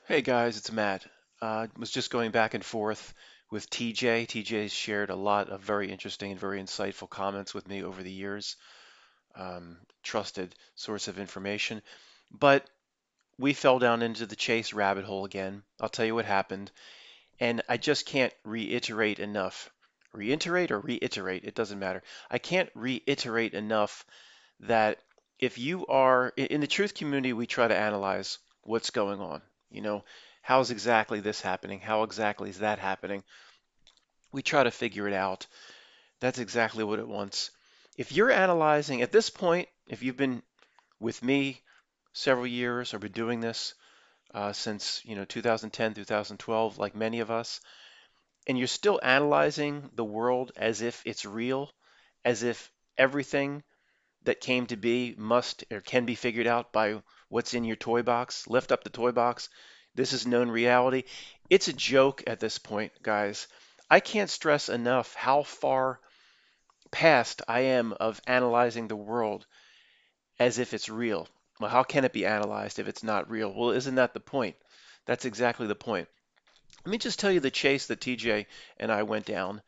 Hey guys, it's Matt. Was just going back and forth with TJ. TJ's shared a lot of very interesting and very insightful comments with me over the years. Trusted source of information. But we fell down into the Chase rabbit hole again. I'll tell you what happened. And I just can't reiterate enough. Reiterate or reiterate, it doesn't matter. I can't reiterate enough that if you are in the truth community, we try to analyze what's going on. You know, how's exactly this happening? How exactly is that happening? We try to figure it out. That's exactly what it wants. If you're analyzing at this point, if you've been with me several years or been doing this since 2010, 2012, like many of us, and you're still analyzing the world as if it's real, as if everything that came to be must or can be figured out by what's in your toy box. Lift up the toy box. This is known reality. It's a joke at this point, guys. I can't stress enough how far past I am of analyzing the world as if it's real. Well, how can it be analyzed if it's not real? Well, isn't that the point? That's exactly the point. Let me just tell you the chase that TJ and I went down.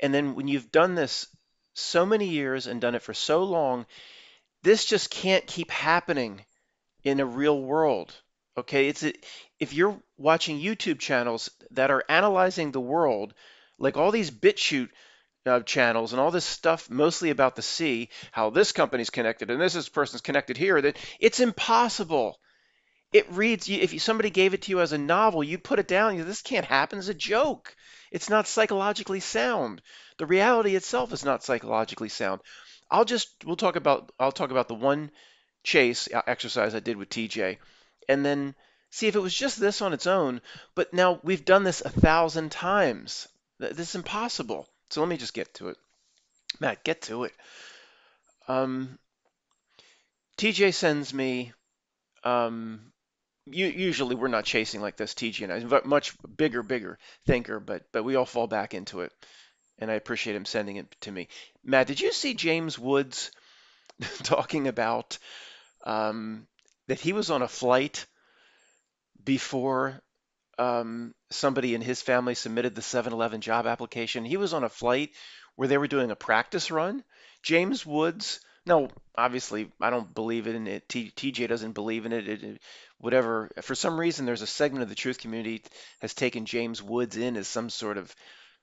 And then when you've done this so many years and done it for so long, this just can't keep happening in a real world. Okay, if you're watching YouTube channels that are analyzing the world, like all these BitChute channels and all this stuff, mostly about the sea, how this company's connected and this person's connected here, that it's impossible. It reads, if somebody gave it to you as a novel, you put it down. This can't happen. It's a joke. It's not psychologically sound. The reality itself is not psychologically sound. I'll talk about the one chase exercise I did with TJ, and then see if it was just this on its own. But now we've done this 1,000 times. This is impossible. So let me just get to it. Matt, get to it. Um, TJ sends me. Um, Usually we're not chasing like this, TJ and I. He's a much bigger thinker, but we all fall back into it. And I appreciate him sending it to me. Matt, did you see James Woods talking about um, that he was on a flight before somebody in his family submitted the 7-Eleven job application? He was on a flight where they were doing a practice run. James Woods, no, obviously I don't believe in it. TJ doesn't believe in it. Whatever. For some reason, there's a segment of the truth community has taken James Woods in as some sort of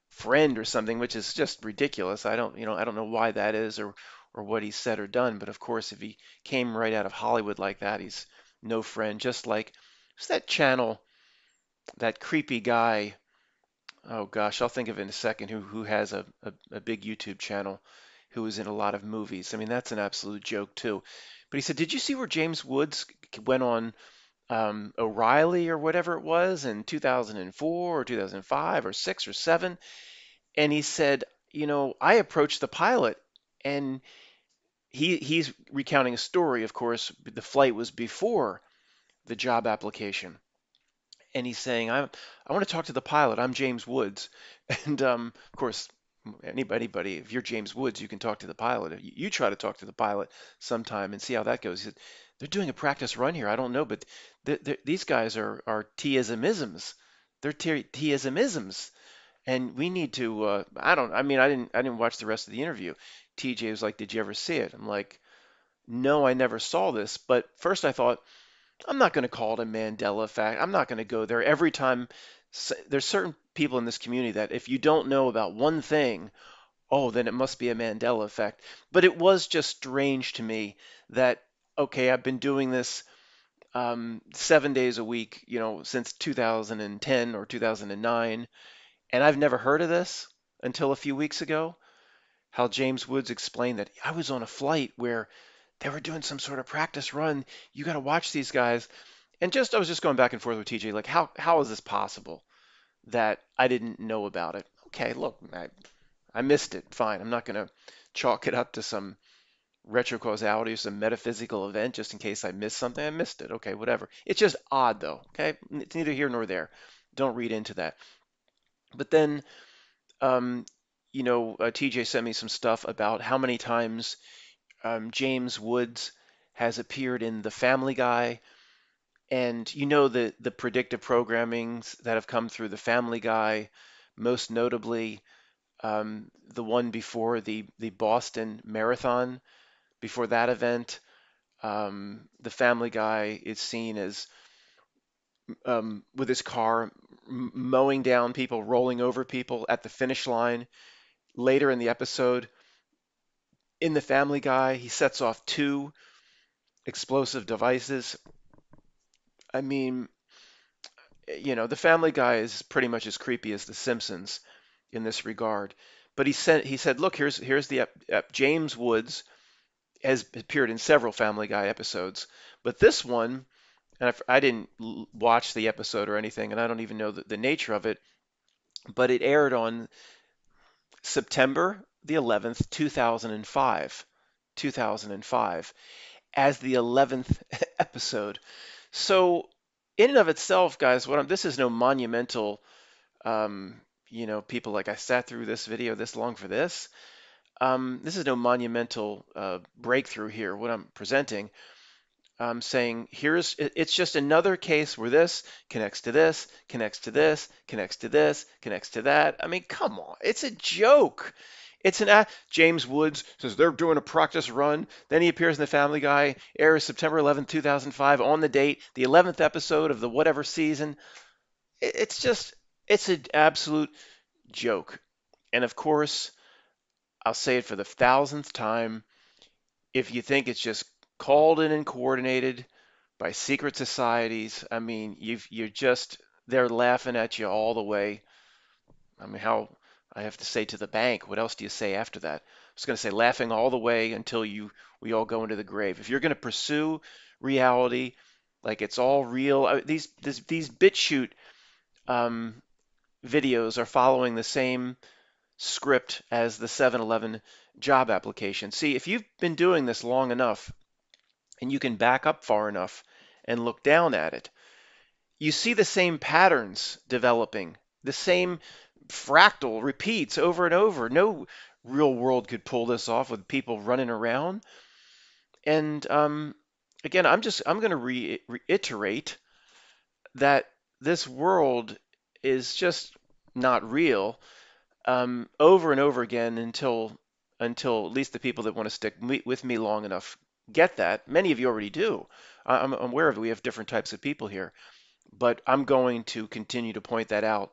friend or something, which is just ridiculous. I don't know why that is or what he said or done. But of course, if he came right out of Hollywood like that, he's no friend. Just like what's that channel, that creepy guy. Oh gosh, I'll think of it in a second. Who has a big YouTube channel, who was in a lot of movies. I mean, that's an absolute joke too. But he said, did you see where James Woods went on O'Reilly or whatever it was in 2004 or 2005 or 6 or 7? And he said, I approached the pilot, and he's recounting a story. Of course, the flight was before the job application, and he's saying, I want to talk to the pilot. I'm James Woods, and of course, anybody, if you're James Woods, you can talk to the pilot. You try to talk to the pilot sometime and see how that goes. He said, they're doing a practice run here. I don't know, but these guys are T-ism-isms. They're T-ism-isms. And we need to. I mean, I didn't watch the rest of the interview. TJ was like, "Did you ever see it?" I'm like, "No, I never saw this." But first, I thought, I'm not going to call it a Mandela effect. I'm not going to go there every time. There's certain people in this community that if you don't know about one thing, oh, then it must be a Mandela effect. But it was just strange to me that okay, I've been doing this 7 days a week, since 2010 or 2009. And I've never heard of this until a few weeks ago. How James Woods explained that I was on a flight where they were doing some sort of practice run. You got to watch these guys. And I was just going back and forth with TJ, like, how is this possible that I didn't know about it? Okay, look, I missed it. Fine. I'm not going to chalk it up to some retrocausality or some metaphysical event just in case I missed something. I missed it. Okay, whatever. It's just odd, though. Okay, it's neither here nor there. Don't read into that. But then Um, TJ sent me some stuff about how many times James Woods has appeared in The Family Guy And you know the predictive programmings that have come through the Family Guy, most notably the one before the Boston Marathon, before that event. The Family Guy is seen as with his car mowing down people, rolling over people at the finish line. Later in the episode, in the Family Guy, he sets off two explosive devices. I mean, the Family Guy is pretty much as creepy as The Simpsons in this regard. But he said, look, here's the James Woods has appeared in several Family Guy episodes, but this one, and I didn't watch the episode or anything, and I don't even know the nature of it, but it aired on September the 11th, 2005, 2005, as the 11th episode. So, in and of itself, guys, this is no monumental, people like I sat through this video this long for this. This is no monumental breakthrough here, what I'm presenting. Saying it's just another case where this connects to this, connects to this, connects to this, connects to that. I mean, come on, it's a joke. James Woods says they're doing a practice run. Then he appears in the Family Guy, airs September 11th, 2005, on the date, the 11th episode of the whatever season. It's an absolute joke. And of course, I'll say it for the thousandth time. If you think it's just called in and coordinated by secret societies, I mean, they're laughing at you all the way. I mean, how I have to say to the bank, what else do you say after that? I was going to say laughing all the way until we all go into the grave. If you're going to pursue reality like it's all real, these BitChute um, videos are following the same script as the 7-Eleven job application. See, if you've been doing this long enough and you can back up far enough and look down at it, you see the same patterns developing, the same fractal repeats over and over. No real world could pull this off with people running around. And again, I'm going to reiterate that this world is just not real over and over again until at least the people that want to stick with me long enough get that. Many of you already do. I'm aware of it. We have different types of people here, but I'm going to continue to point that out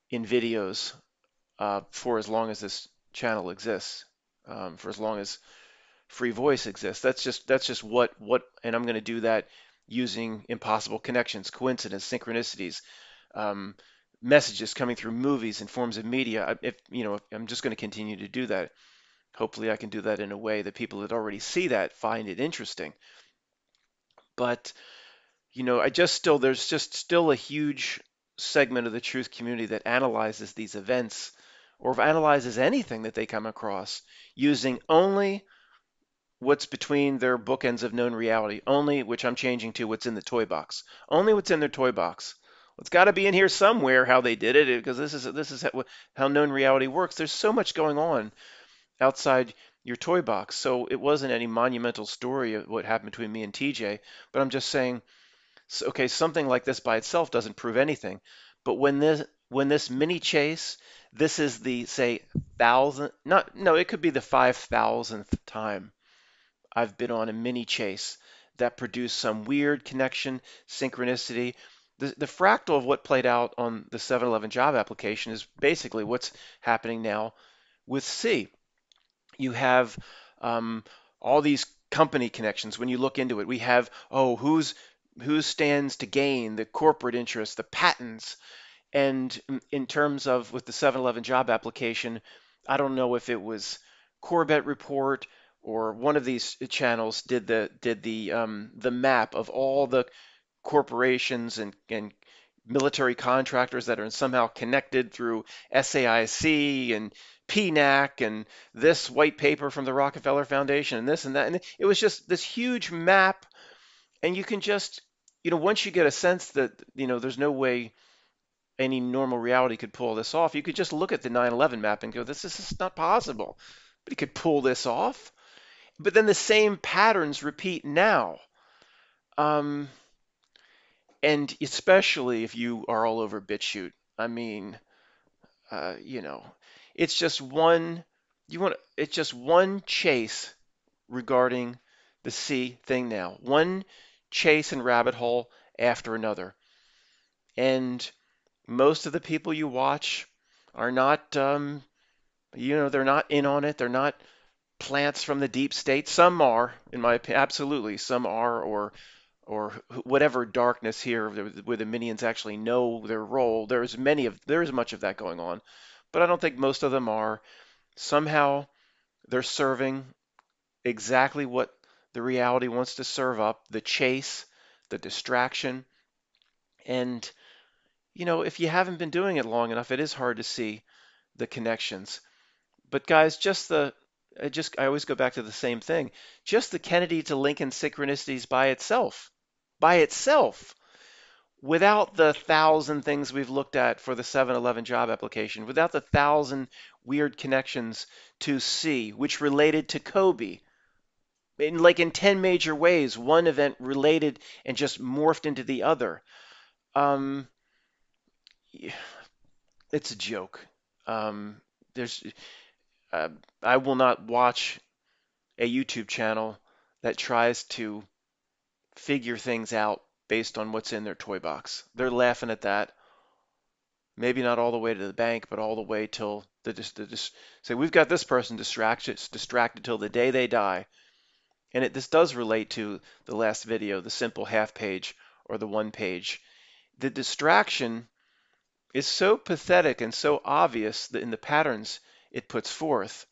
in videos for as long as this channel exists, for as long as free voice exists. That's just and I'm going to do that using impossible connections, coincidence, synchronicities, um, messages coming through movies and forms of media. I'm just going to continue to do that. Hopefully, I can do that in a way that people that already see that find it interesting. But there's just still a huge segment of the truth community that analyzes these events or analyzes anything that they come across using only what's between their bookends of known reality, only which I'm changing to what's in the toy box, only what's in their toy box. It's got to be in here somewhere how they did it because this is how known reality works. There's so much going on outside your toy box, so it wasn't any monumental story of what happened between me and TJ. But I'm just saying, okay, something like this by itself doesn't prove anything. But when this mini chase, this is the say thousand, not no, it could be the 5,000th time I've been on a mini chase that produced some weird connection, synchronicity. The fractal of what played out on the 7-Eleven job application is basically what's happening now with C. You have um, all these company connections. When you look into it, we have, who stands to gain, the corporate interests, the patents. And in terms of with the 7-Eleven job application, I don't know if it was Corbett Report or one of these channels did the map of all the corporations and military contractors that are somehow connected through SAIC and PNAC and this white paper from the Rockefeller Foundation and this and that. And it was just this huge map. And you can just, once you get a sense that, there's no way any normal reality could pull this off, you could just look at the 9/11 map and go, this is just not possible. But he could pull this off. But then the same patterns repeat now. Um, And especially if you are all over BitChute. I mean, you know, it's just one, it's just one chase regarding the C thing now. One chase and rabbit hole after another. And most of the people you watch are not, they're not in on it. They're not plants from the deep state. Some are, in my opinion, absolutely. Some are, or whatever darkness here where the minions actually know their role. There's much of that going on, but I don't think most of them are. Somehow they're serving exactly what the reality wants to serve up: the chase, the distraction, and if you haven't been doing it long enough, it is hard to see the connections. But guys, I always go back to the same thing. Just the Kennedy to Lincoln synchronicities by itself, without the thousand things we've looked at for the 7-Eleven job application, without the thousand weird connections to C, which related to Kobe, in 10 major ways, one event related and just morphed into the other. Um, it's a joke. There's uh, I will not watch a YouTube channel that tries to figure things out based on what's in their toy box. They're laughing at that. Maybe not all the way to the bank, but all the way till the say we've got this person distracted till the day they die. And this does relate to the last video, the simple half page or the one page. The distraction is so pathetic and so obvious that in the patterns it puts forth.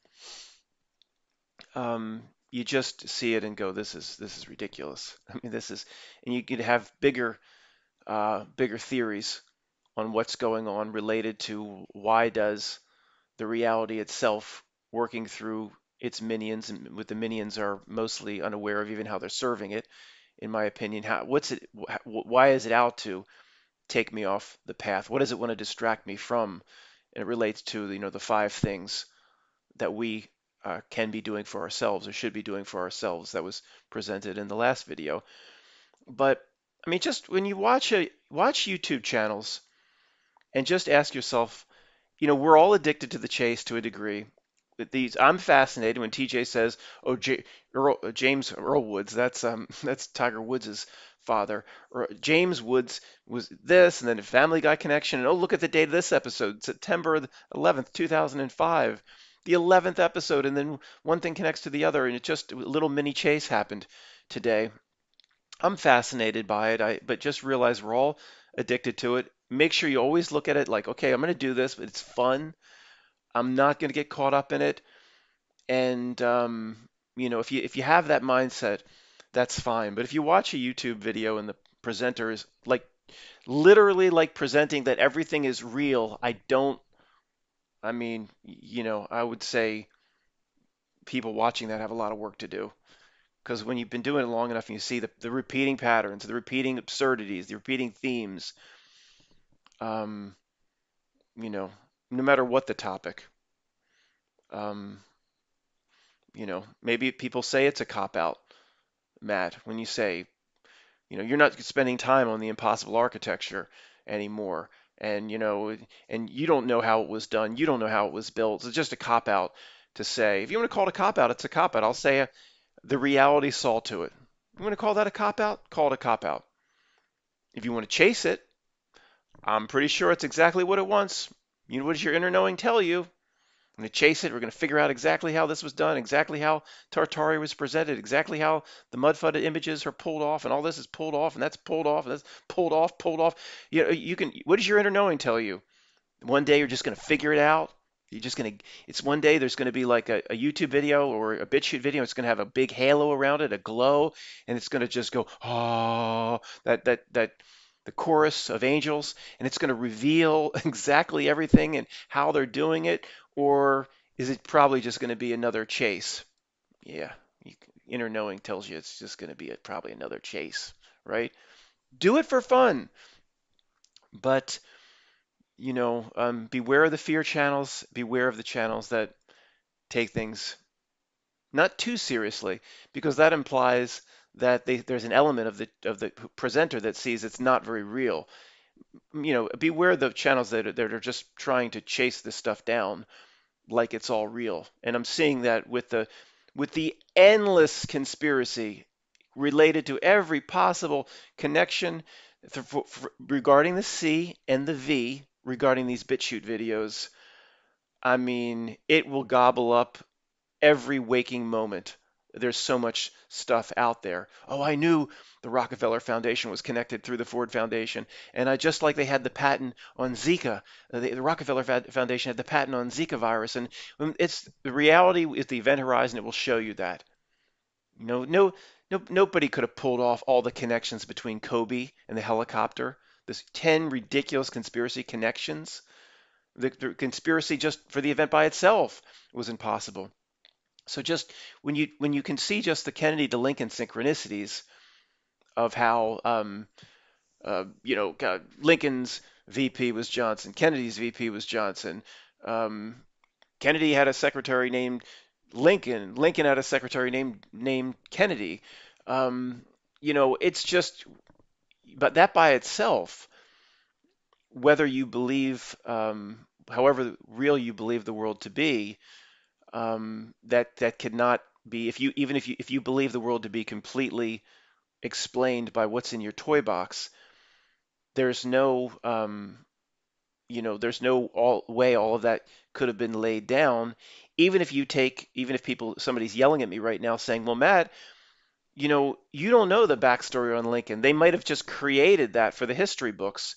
You just see it and go, this is ridiculous. I mean, and you could have bigger theories on what's going on related to why does the reality itself working through its minions, and with the minions are mostly unaware of even how they're serving it, in my opinion. Why is it out to take me off the path? What does it want to distract me from? And it relates to the five things that we can be doing for ourselves or should be doing for ourselves that was presented in the last video. But I mean, just when you watch YouTube channels and just ask yourself, we're all addicted to the chase to a degree. I'm fascinated when TJ says, "Oh, James Earl Woods, that's Tiger Woods' father, or James Woods was this, and then a Family Guy connection, and oh, look at the date of this episode, September 11th, 2005, the 11th episode, and then one thing connects to the other, and it just a little mini chase happened today. I'm fascinated by it, but just realize we're all addicted to it. Make sure you always look at it like, okay, I'm going to do this, but it's fun. I'm not going to get caught up in it. And if you have that mindset, that's fine. But if you watch a YouTube video and the presenter is like literally like presenting that everything is real, I mean, I would say people watching that have a lot of work to do. Because when you've been doing it long enough and you see the repeating patterns, the repeating absurdities, the repeating themes, um, no matter what the topic, um, maybe people say it's a cop out, Matt, when you say, you're not spending time on the impossible architecture anymore. And you don't know how it was done. You don't know how it was built. It's just a cop out to say, if you want to call it a cop out, it's a cop out. I'll say the reality saw to it. You want to call that a cop out? Call it a cop out. If you want to chase it, I'm pretty sure it's exactly what it wants. What does your inner knowing tell you? We're going to chase it. We're going to figure out exactly how this was done, exactly how Tartari was presented, exactly how the Mudfud images are pulled off, and all this is pulled off, and that's pulled off, and that's pulled off, pulled off. What does your inner knowing tell you? One day you're just going to figure it out. It's one day there's going to be like a YouTube video or a BitChute video. It's going to have a big halo around it, a glow, and it's going to just go, oh, that the chorus of angels, and it's going to reveal exactly everything and how they're doing it, or is it probably just going to be another chase? Yeah, inner knowing tells you it's just going to be probably another chase, right? Do it for fun, but beware of the fear channels. Beware of the channels that take things not too seriously, because that implies that there's an element of the presenter that sees it's not very real. Beware the channels that are just trying to chase this stuff down like it's all real. And I'm seeing that with the endless conspiracy related to every possible connection regarding the C and the V regarding these BitChute videos. I mean, it will gobble up every waking moment. There's so much stuff out there. Oh, I knew the Rockefeller Foundation was connected through the Ford Foundation, and I just like they had the patent on Zika. The Rockefeller Foundation had the patent on Zika virus, and it's the reality is the event horizon. It will show you that. Nobody could have pulled off all the connections between Kobe and the helicopter. There's 10 ridiculous conspiracy connections. The conspiracy just for the event by itself was impossible. So just when you can see just the Kennedy to Lincoln synchronicities of how Lincoln's VP was Johnson, Kennedy's VP was Johnson. Um, Kennedy had a secretary named Lincoln. Lincoln had a secretary named Kennedy. Um, it's just, but that by itself, whether you believe, however real you believe the world to be, that could not be if you even if you believe the world to be completely explained by what's in your toy box, there's no there's no all way all of that could have been laid down. Even if somebody's yelling at me right now saying, well, Matt, you don't know the backstory on Lincoln. They might have just created that for the history books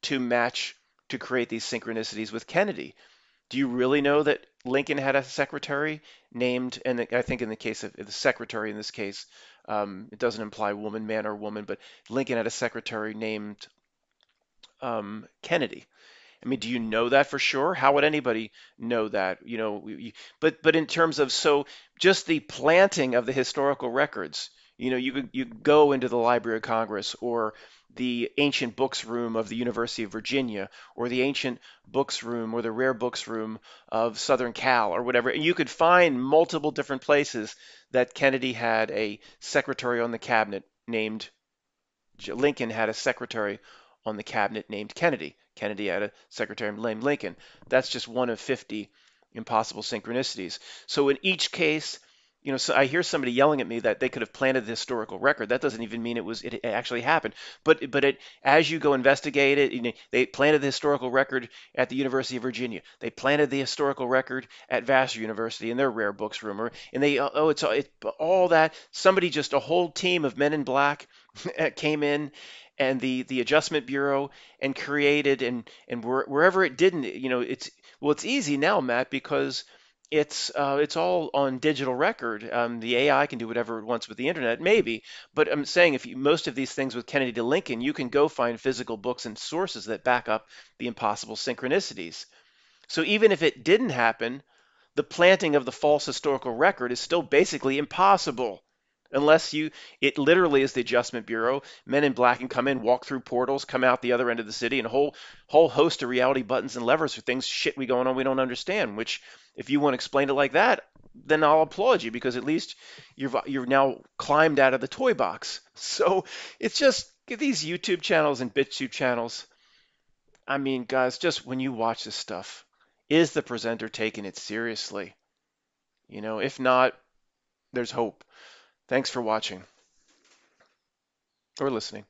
to match to create these synchronicities with Kennedy. Do you really know that Lincoln had a secretary named, and I think in the case of the secretary in this case, it doesn't imply woman, man, or woman, but Lincoln had a secretary named Kennedy. I mean, do you know that for sure? How would anybody know that? But in terms of just the planting of the historical records, you could go into the Library of Congress or the ancient books room of the University of Virginia or the ancient books room or the rare books room of Southern Cal or whatever, and you could find multiple different places that Kennedy had a secretary on the cabinet named Lincoln had a secretary on the cabinet named Kennedy. Kennedy had a secretary named Lincoln. That's just one of 50 impossible synchronicities. So in each case, so I hear somebody yelling at me that they could have planted the historical record. That doesn't even mean it actually happened. But as you go investigate it, they planted the historical record at the University of Virginia. They planted the historical record at Vassar University in their rare books room, and it's all that. A whole team of men in black came in and the adjustment bureau and created and wherever it didn't, it's easy now, Matt, because it's all on digital record. The AI can do whatever it wants with the internet, maybe, but I'm saying most of these things with Kennedy to Lincoln, you can go find physical books and sources that back up the impossible synchronicities. So even if it didn't happen, the planting of the false historical record is still basically impossible. It literally is the Adjustment Bureau. Men in black can come in, walk through portals, come out the other end of the city, and a whole host of reality buttons and levers for things shit we going on we don't understand. Which, if you want to explain it like that, then I'll applaud you because at least you're now climbed out of the toy box. So it's just these YouTube channels and BitTube channels. I mean, guys, just when you watch this stuff, is the presenter taking it seriously? If not, there's hope. Thanks for watching or listening.